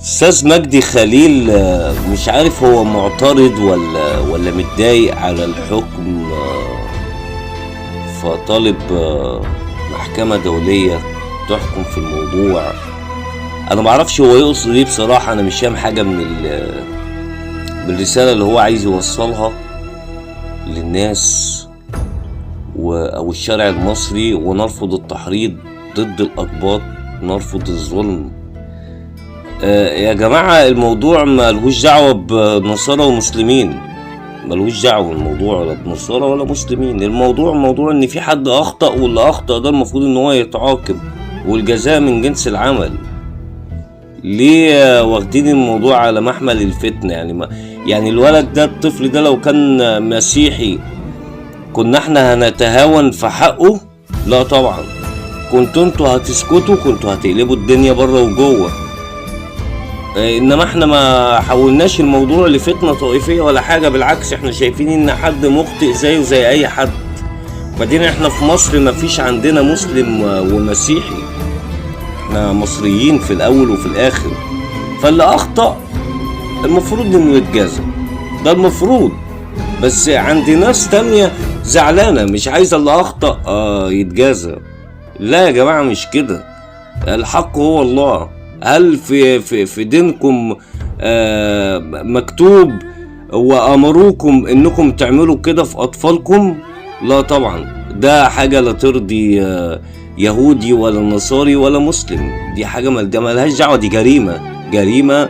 استاذ مجدي خليل، مش عارف هو معترض ولا متضايق على الحكم، فطالب محكمة دولية تحكم في الموضوع. انا معرفش هو يقصد ايه بصراحة. انا مش فاهم حاجة من الرسالة اللي هو عايز يوصلها للناس او الشارع المصري. ونرفض التحريض ضد الاقباط، نرفض الظلم. يا جماعة، الموضوع ملهوش دعوة بنصارى ومسلمين، ملهوش دعوة الموضوع ولا بنصارى ولا مسلمين. الموضوع موضوع ان في حد اخطأ، واللي اخطأ ده المفروض ان هو يتعاقب، والجزاء من جنس العمل. ليه واخدين الموضوع على محمل الفتنة؟ يعني الولد ده، الطفل ده لو كان مسيحي كنا احنا هنتهاون في حقه؟ لا طبعا. كنتوا انتوا هتسكتوا، كنتوا هتقلبوا الدنيا بره وجوه. انما احنا ما حولناش الموضوع لفتنة طائفية ولا حاجة. بالعكس، احنا شايفين ان حد مخطئ زيه زي اي حد. بعدين احنا في مصر ما فيش عندنا مسلم ومسيحي، احنا مصريين في الاول وفي الاخر. فاللي اخطأ المفروض انه يتجازى، ده المفروض. بس عند ناس تانية زعلانة مش عايزة اللي اخطأ يتجازى. لا يا جماعة، مش كده. الحق هو الله. هل في دينكم مكتوب وامروكم انكم تعملوا كده في اطفالكم؟ لا طبعا. ده حاجة لا ترضي يهودي ولا نصاري ولا مسلم. دي حاجة ملهاش دعوة، دي جريمة.